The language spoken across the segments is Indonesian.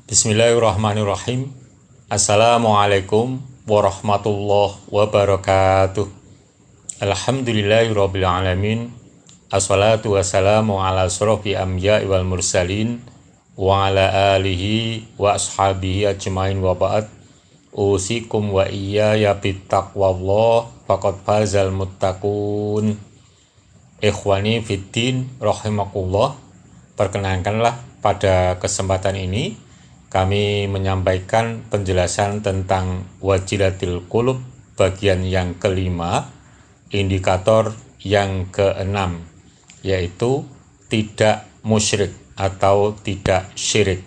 Bismillahirrahmanirrahim. Assalamualaikum warahmatullahi wabarakatuh. Alhamdulillahirabbil alamin. Assalatu wassalamu ala asrofi anbiya'i wal mursalin wa ala alihi wa ashabihi ajmain wa ba'd. Usikum wa iyaya bittaqwallah faqad fazal muttaqun. Ikhwani fiddin rahimakumullah. Perkenankanlah pada kesempatan ini kami menyampaikan penjelasan tentang wajilatil qulub bagian yang kelima, indikator yang keenam, yaitu tidak musyrik atau tidak syirik,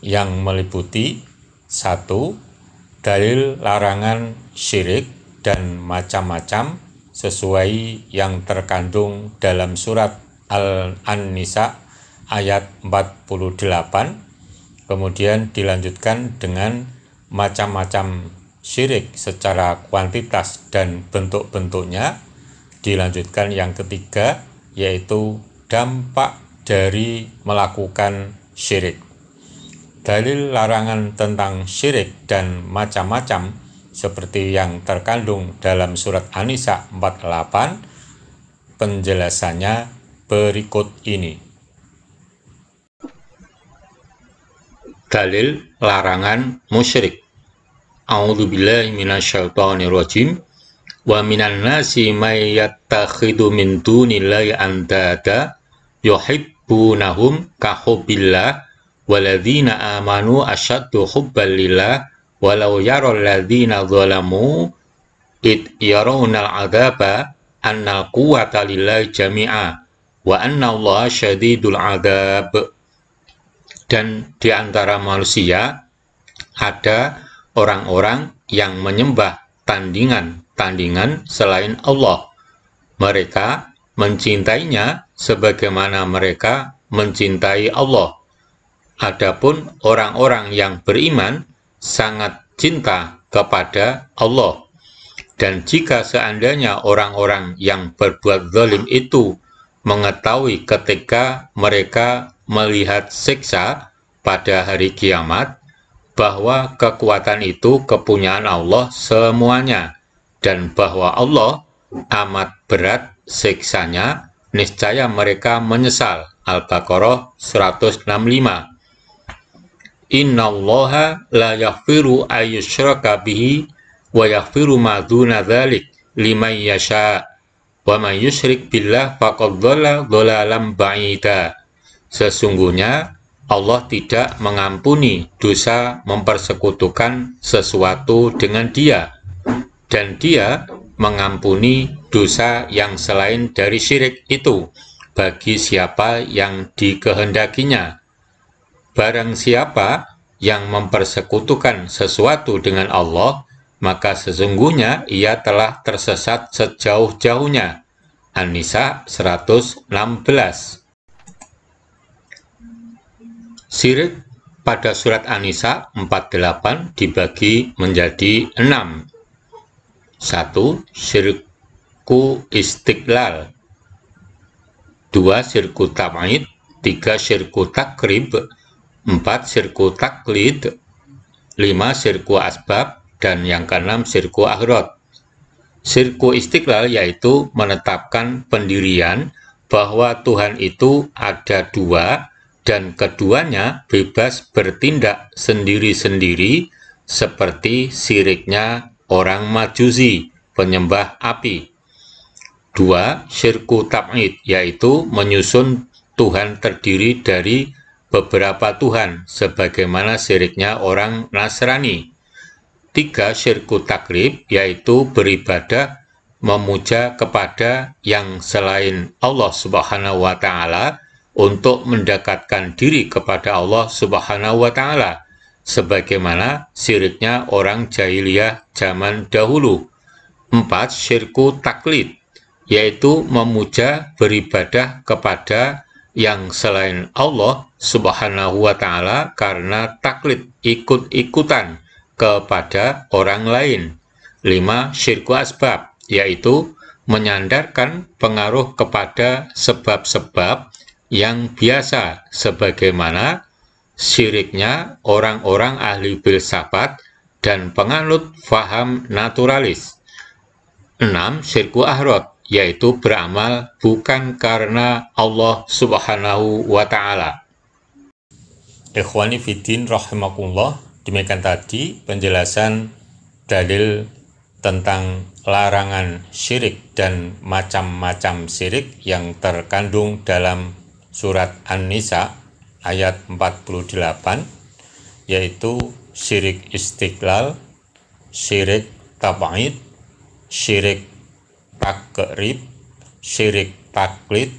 yang meliputi 1. Dalil larangan syirik dan macam-macam sesuai yang terkandung dalam surat Al-An-Nisa ayat 48. Kemudian dilanjutkan dengan macam-macam syirik secara kuantitas dan bentuk-bentuknya. Dilanjutkan yang ketiga, yaitu dampak dari melakukan syirik. Dalil larangan tentang syirik dan macam-macam seperti yang terkandung dalam surat An-Nisa 48, penjelasannya berikut ini. Dalil larangan musyrik. A'udzubillahi minasyaitonirrajim. Wa minan nasi may yattakhidhu min dunillahi andada yuhibbunahum ka hubbillah waladzina amanu asyaddu hubban lillah walau yaral ladzina zalamu id yarawnal adzaba annal quwwata lillahi jami'a wa annallaha syadidul adzab. Dan di antara manusia ada orang-orang yang menyembah tandingan selain Allah. Mereka mencintainya sebagaimana mereka mencintai Allah. Adapun orang-orang yang beriman sangat cinta kepada Allah. Dan jika seandainya orang-orang yang berbuat zalim itu mengetahui ketika mereka melihat siksa pada hari kiamat, bahwa kekuatan itu kepunyaan Allah semuanya, dan bahwa Allah amat berat siksanya, niscaya mereka menyesal. Al-Baqarah 165. Innallaha la yaghfiru ayyushraka bihi wa yaghfiru ma duna dzalik liman yasha wa man yusyrik billah faqad dhalla dhalalan ba'ida. Sesungguhnya Allah tidak mengampuni dosa mempersekutukan sesuatu dengan Dia, dan Dia mengampuni dosa yang selain dari syirik itu bagi siapa yang dikehendakinya. Barang siapa yang mempersekutukan sesuatu dengan Allah, maka sesungguhnya ia telah tersesat sejauh-jauhnya. An-Nisa 116. Syirik pada surat An-Nisa 48 dibagi menjadi 6. 1. Syirku istiqlal. 2. Syirku tam'id. 3. Syirku takrib. 4. Syirku taklid. 5. Syirku asbab. Dan yang keenam syirku akhirat. Syirku istiqlal yaitu menetapkan pendirian bahwa Tuhan itu ada dua, dan keduanya bebas bertindak sendiri-sendiri, seperti syiriknya orang Majusi, penyembah api. 2. Syirku tam'id, yaitu menyusun Tuhan terdiri dari beberapa Tuhan, sebagaimana syiriknya orang Nasrani. 3. Syirku takrib, yaitu beribadah memuja kepada yang selain Allah Subhanahu wa Ta'ala, untuk mendekatkan diri kepada Allah Subhanahu wa Ta'ala, sebagaimana syiriknya orang jahiliyah zaman dahulu. 4. Syirku taklid, yaitu memuja beribadah kepada yang selain Allah Subhanahu wa Ta'ala karena taklid, ikut-ikutan kepada orang lain. 5. Syirku asbab, yaitu menyandarkan pengaruh kepada sebab-sebab yang biasa, sebagaimana syiriknya orang-orang ahli filsafat dan penganut faham naturalis. 6. Syirku ahrod, yaitu beramal bukan karena Allah Subhanahu wa Ta'ala. Ikhwani fiddin rahimakumullah, demikian tadi penjelasan dalil tentang larangan syirik dan macam-macam syirik yang terkandung dalam surat An-Nisa ayat 48, yaitu syirik istiqlal, syirik tab'id, syirik takrib, syirik taklid,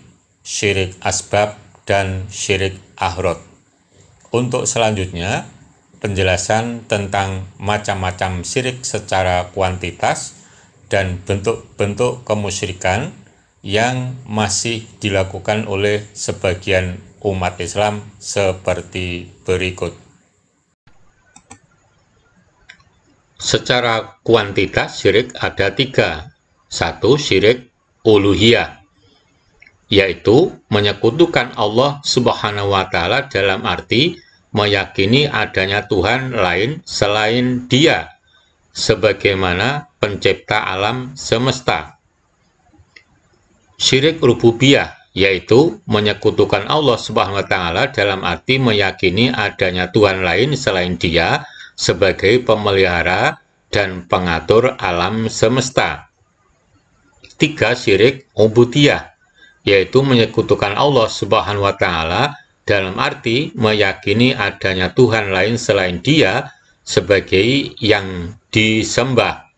syirik asbab, dan syirik ahrod. Untuk selanjutnya, penjelasan tentang macam-macam syirik secara kuantitas dan bentuk-bentuk kemusyrikan yang masih dilakukan oleh sebagian umat Islam seperti berikut. Secara kuantitas syirik ada 3. 1. Syirik uluhiyah, yaitu menyekutukan Allah Subhanahu wa Ta'ala dalam arti meyakini adanya Tuhan lain selain Dia sebagaimana pencipta alam semesta. Syirik rububiyah, yaitu menyekutukan Allah Subhanahu wa Ta'ala dalam arti meyakini adanya Tuhan lain selain Dia sebagai pemelihara dan pengatur alam semesta. 3. Syirik ubudiyah, yaitu menyekutukan Allah Subhanahu wa Ta'ala dalam arti meyakini adanya Tuhan lain selain Dia sebagai yang disembah.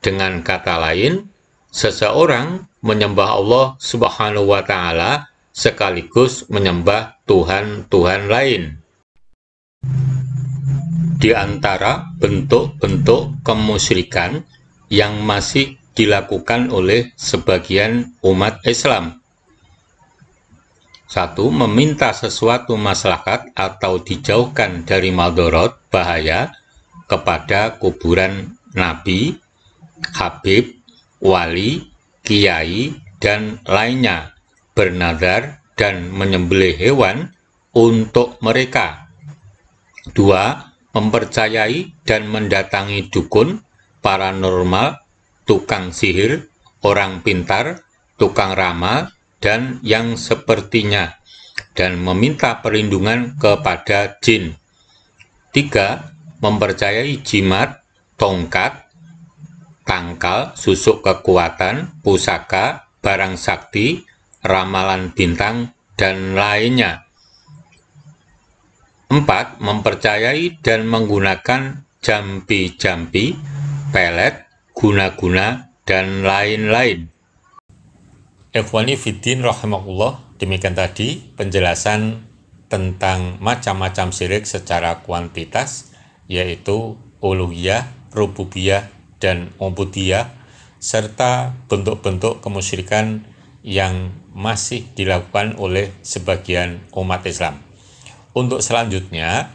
Dengan kata lain, seseorang menyembah Allah Subhanahu wa Ta'ala sekaligus menyembah Tuhan-Tuhan lain. Di antara bentuk-bentuk kemusyrikan yang masih dilakukan oleh sebagian umat Islam. 1. Meminta sesuatu maslahat atau dijauhkan dari madorot bahaya kepada kuburan nabi, habib, wali, kiai, dan lainnya, bernadar dan menyembelih hewan untuk mereka. 2. Mempercayai dan mendatangi dukun, paranormal, tukang sihir, orang pintar, tukang ramal, dan yang sepertinya, dan meminta perlindungan kepada jin. 3. Mempercayai jimat, tongkat, tangkal, susuk kekuatan, pusaka, barang sakti, ramalan bintang, dan lainnya. 4. Mempercayai dan menggunakan jampi-jampi, pelet, guna-guna, dan lain-lain. Ikhwani fiddin rahimakumullah, demikian tadi penjelasan tentang macam-macam syirik secara kuantitas, yaitu uluhiyah, rububiyah, dan ubudiyah, serta bentuk-bentuk kemusyrikan yang masih dilakukan oleh sebagian umat Islam. Untuk selanjutnya,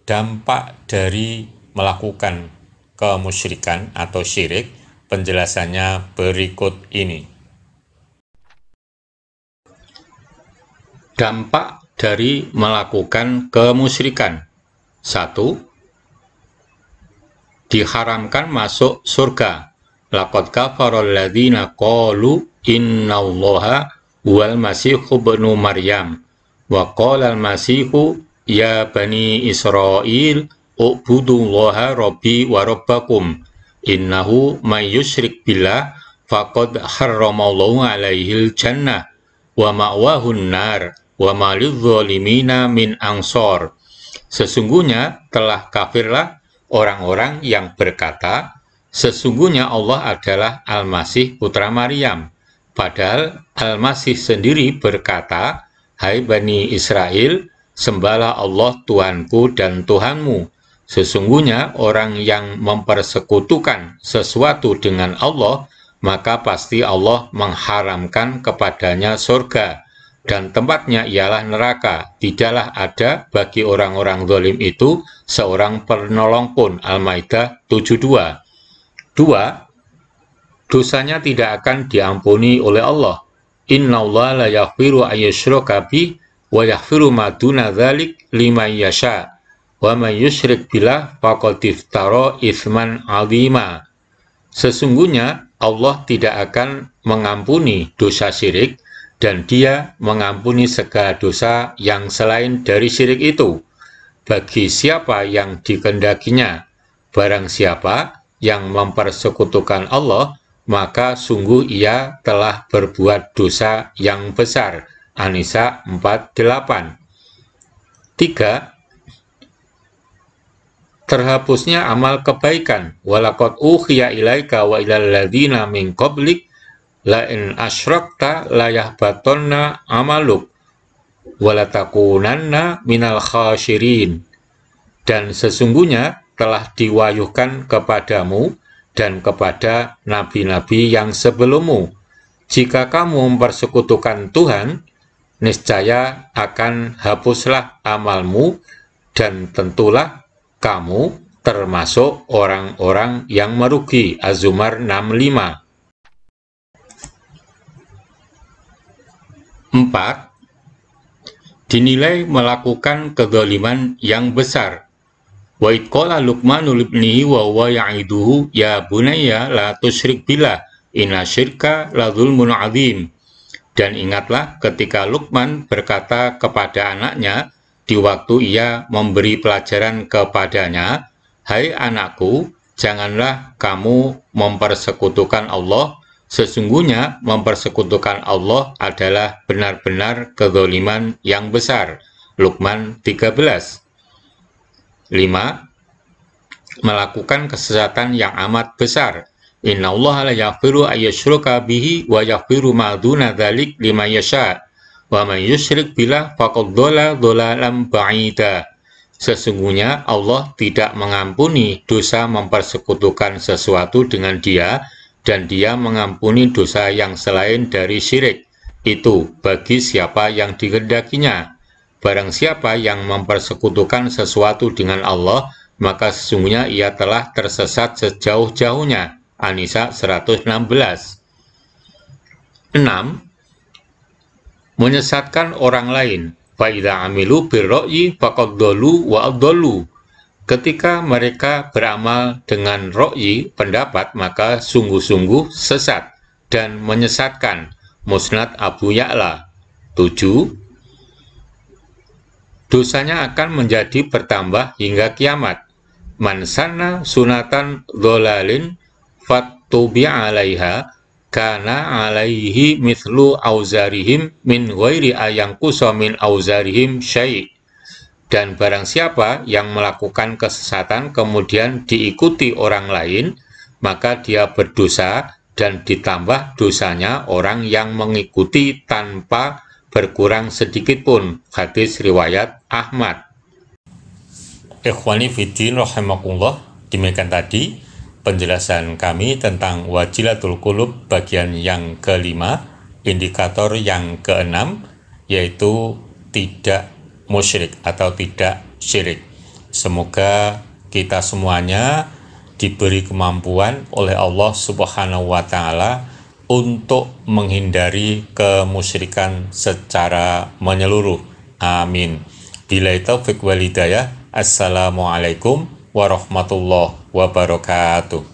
dampak dari melakukan kemusyrikan atau syirik, penjelasannya berikut ini. Dampak dari melakukan kemusyrikan. 1. Diharamkan masuk surga. Laqad kafaral ladzina qalu innallaha huwal masihu ibnu maryam wa qala al-masihu ya bani Israil ubudullaha rabbi wa rabbakum innahu may yusyrik billah faqad harramallahu alaihil jannah wa ma'wahun nar wa ma lidzalimina min ansor. Sesungguhnya telah kafirlah orang-orang yang berkata, sesungguhnya Allah adalah Al-Masih putra Maryam. Padahal Al-Masih sendiri berkata, hai Bani Israel, sembahlah Allah Tuhanku dan Tuhanmu. Sesungguhnya orang yang mempersekutukan sesuatu dengan Allah, maka pasti Allah mengharamkan kepadanya surga, dan tempatnya ialah neraka. Tidaklah ada bagi orang-orang zalim itu seorang penolong pun. Al-Maidah 72. 2. Dosanya tidak akan diampuni oleh Allah. Innallaha la yaghfiru ayyushraka bih wa yaghfiru ma duna dzalik liman yasha wa may yusyrik billah faqad iftara itsman 'azima. Sesungguhnya Allah tidak akan mengampuni dosa syirik, dan Dia mengampuni segala dosa yang selain dari syirik itu bagi siapa yang dikehendakinya. Barang siapa yang mempersekutukan Allah, maka sungguh ia telah berbuat dosa yang besar. An-Nisa 48. 3. Terhapusnya amal kebaikan. Walaqad uhiya ilaika wa ilal ladzina min qablik la in asyrakta la yahbatanna amaluk wa la takunanna minal khasyirin. Dan sesungguhnya telah diwahyukan kepadamu dan kepada nabi-nabi yang sebelummu, jika kamu mempersekutukan Tuhan, niscaya akan hapuslah amalmu, dan tentulah kamu termasuk orang-orang yang merugi. Az-Zumar 65. 4. Dinilai melakukan kezaliman yang besar. Wa id qala Luqmanu libnihi wa huwa ya'iduhu ya bunayya la tusyrik billah inna syirka la dzulmun 'adzim. Dan ingatlah ketika Luqman berkata kepada anaknya di waktu ia memberi pelajaran kepadanya, "Hai anakku, janganlah kamu mempersekutukan Allah. Sesungguhnya mempersekutukan Allah adalah benar-benar kezaliman yang besar." Luqman 13. 5. Melakukan kesesatan yang amat besar. Innallaha la yaghfiru ayyushraka bihi wa yaghfiru ma duna dzalik liman yasha wa man yusyrik billah faqad dhalla dhalalan ba'ida. Sesungguhnya Allah tidak mengampuni dosa mempersekutukan sesuatu dengan Dia, dan Dia mengampuni dosa yang selain dari syirik itu bagi siapa yang dikehendakinya. Barang siapa yang mempersekutukan sesuatu dengan Allah, maka sesungguhnya ia telah tersesat sejauh-jauhnya. An-Nisa 116. 6. Menyesatkan orang lain. Fa'idha amilu birro'yi faqad dhallu wa adhallu. Ketika mereka beramal dengan ro'yi, pendapat, maka sungguh-sungguh sesat dan menyesatkan. Musnad Abu Ya'la. 7. Dosanya akan menjadi bertambah hingga kiamat. Man sanna sunatan dholalin fattubi'a 'alaiha kana 'alaihi mithlu auzarihim min ghairi ayanqusa min auzarihim syai'. Dan barang siapa yang melakukan kesesatan kemudian diikuti orang lain, maka dia berdosa dan ditambah dosanya orang yang mengikuti tanpa berkurang sedikit pun. Hadis riwayat Ahmad. Ikhwani fiddin rahimakumullah, demikian tadi penjelasan kami tentang Wajilatul Qulub bagian yang kelima, indikator yang keenam, yaitu tidak musyrik atau tidak syirik. Semoga kita semuanya diberi kemampuan oleh Allah Subhanahu wa Ta'ala untuk menghindari kemusyrikan secara menyeluruh. Amin. Billahi taufiq wal hidayah. Assalamualaikum warahmatullahi wabarakatuh.